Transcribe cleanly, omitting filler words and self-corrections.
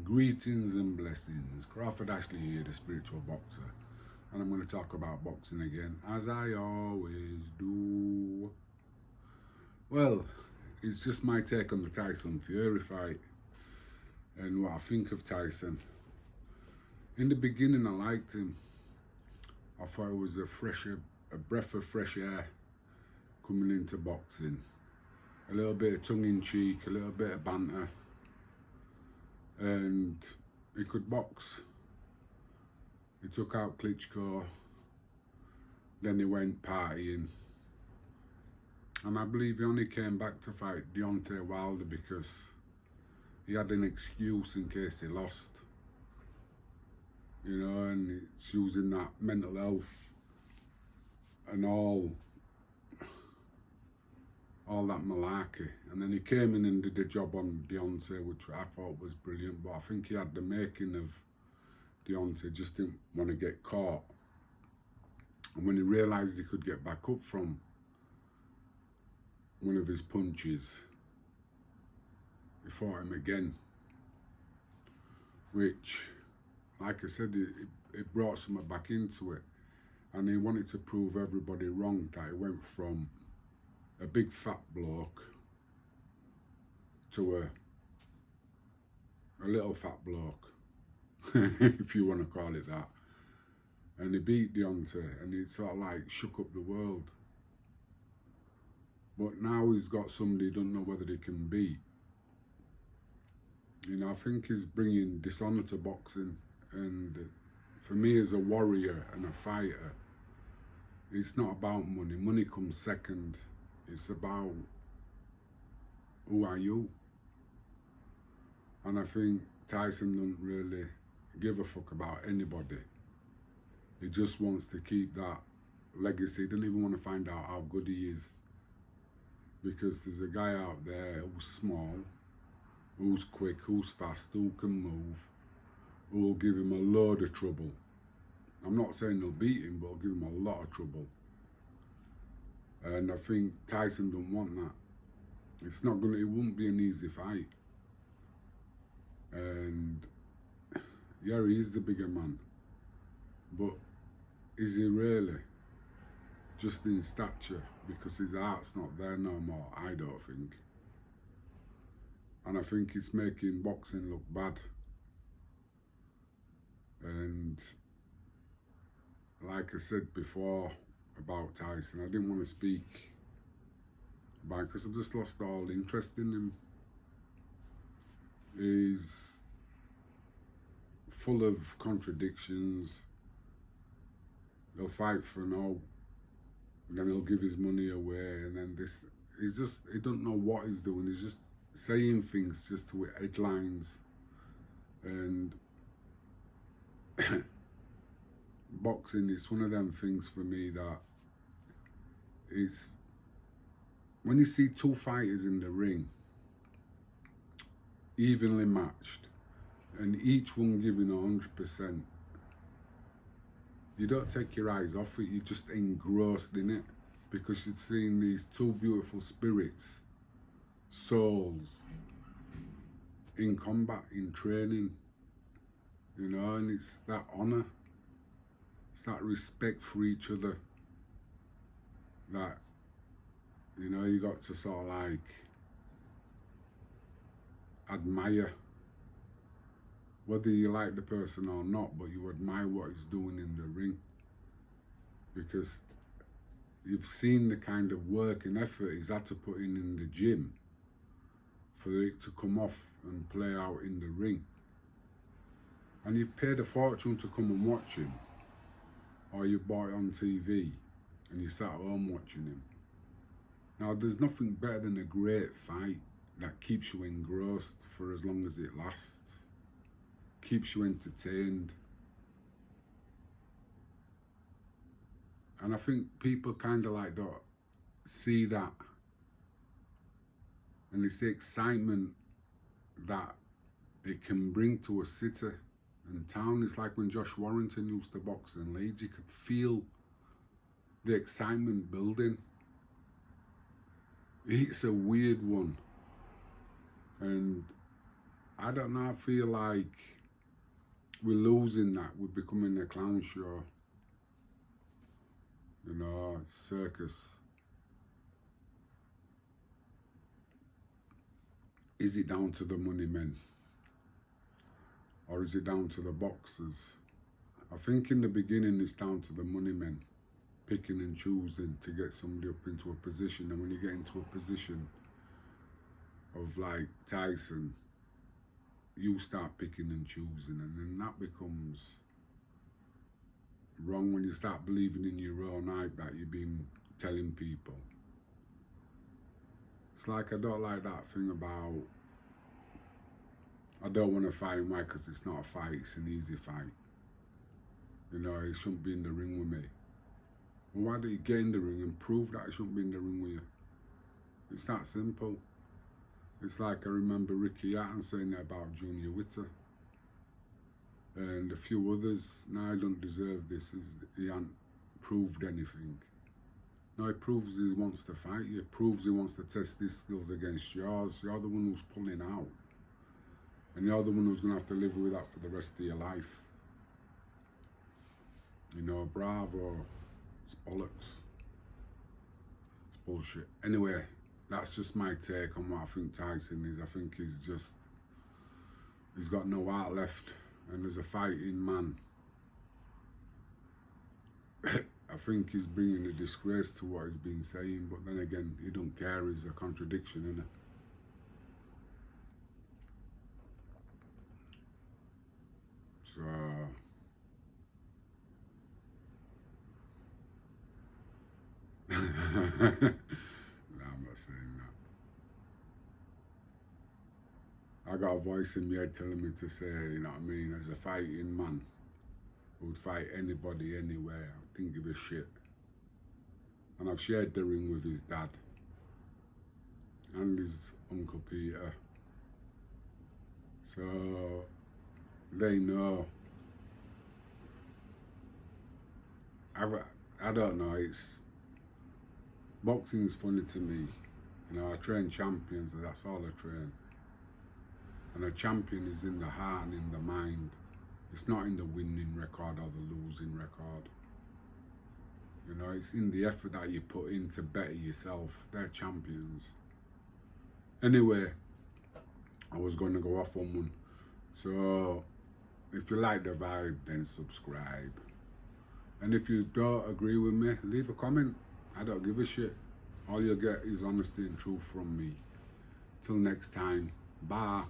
Greetings and blessings. Crawford Ashley here, the spiritual boxer, and I'm going to talk about boxing again, as I always do. Well, it's just my take on the Tyson Fury fight and what I think of Tyson. In the beginning, I liked him. I thought it was a breath of fresh air coming into boxing. A little bit of tongue-in-cheek, a little bit of banter. And he could box. He took out Klitschko, then he went partying, and I believe he only came back to fight Deontay Wilder because he had an excuse in case he lost, you know, and it's using that mental health and all that malarkey. And then he came in and did the job on Deontay, which I thought was brilliant, but I think he had the making of Deontay, just didn't want to get caught. And when he realised he could get back up from one of his punches, he fought him again, which, like I said, it brought something back into it. And he wanted to prove everybody wrong, that he went from a big fat bloke to a little fat bloke, if you want to call it that. And he beat Deontay, and he sort of like shook up the world. But now he's got somebody he don't know whether he can beat. You know, I think he's bringing dishonour to boxing, and for me as a warrior and a fighter, it's not about money. Money comes second. It's about who are you? And I think Tyson doesn't really give a fuck about anybody. He just wants to keep that legacy. He doesn't even want to find out how good he is, because there's a guy out there who's small, who's quick, who's fast, who can move, who will give him a load of trouble. I'm not saying they'll beat him, but will give him a lot of trouble. And I think Tyson don't want that. It won't be an easy fight. And yeah, he is the bigger man, but is he really? Just in stature, because his heart's not there no more, I don't think. And I think it's making boxing look bad. And like I said before about Tyson, I didn't want to speak about it because I just lost all interest in him. He's full of contradictions. He'll fight for no, then he'll give his money away, and then this, he don't know what he's doing. He's just saying things just to hit headlines. And boxing is one of them things for me that is, when you see two fighters in the ring, evenly matched, and each one giving 100%, you don't take your eyes off it. You're just engrossed in it, because you're seeing these two beautiful spirits, souls, in combat, in training, you know, and it's that honour, it's that respect for each other that, you know, you got to sort of like admire, whether you like the person or not, but you admire what he's doing in the ring, because you've seen the kind of work and effort he's had to put in the gym for it to come off and play out in the ring. And you've paid a fortune to come and watch him, or you bought it on TV and you sat at home watching him. Now, there's nothing better than a great fight that keeps you engrossed for as long as it lasts, keeps you entertained. And I think people kind of like don't see that. And it's the excitement that it can bring to a city and town. It's like when Josh Warrington used to box in Leeds, you could feel the excitement building. It's a weird one. And I don't know, I feel like we're losing that. We're becoming a clown show. You know, circus. Is it down to the money men? Or is it down to the boxers? I think in the beginning it's down to the money men, picking and choosing to get somebody up into a position. And when you get into a position of like Tyson, you start picking and choosing, and then that becomes wrong when you start believing in your own hype that you've been telling people. It's like I don't like that thing about I don't want to fight him. Why? Because it's not a fight, it's an easy fight. You know, he shouldn't be in the ring with me. Well, why don't you get in the ring and prove that he shouldn't be in the ring with you? It's that simple. It's like I remember Ricky Hatton saying that about Junior Witter. And a few others. Now, I don't deserve this. He hasn't proved anything. No, he proves he wants to fight you. He proves he wants to test his skills against yours. You're the one who's pulling out. And you're the one who's going to have to live with that for the rest of your life. You know, bravo. It's bollocks. It's bullshit. Anyway, that's just my take on what I think Tyson is. I think he's got no heart left. And as a fighting man, I think he's bringing a disgrace to what he's been saying. But then again, he don't care. He's a contradiction, innit? So, no, I'm not saying that. I got a voice in my head telling me to say, you know what I mean, as a fighting man who would fight anybody, anywhere, I didn't give a shit. And I've shared the ring with his dad and his Uncle Peter. So they know. I don't know, boxing's funny to me. You know, I train champions, and that's all I train. And a champion is in the heart and in the mind. It's not in the winning record or the losing record. You know, it's in the effort that you put in to better yourself. They're champions. Anyway, I was going to go off on one. So, if you like the vibe, then subscribe. And if you don't agree with me, leave a comment. I don't give a shit. All you'll get is honesty and truth from me. Till next time, bye.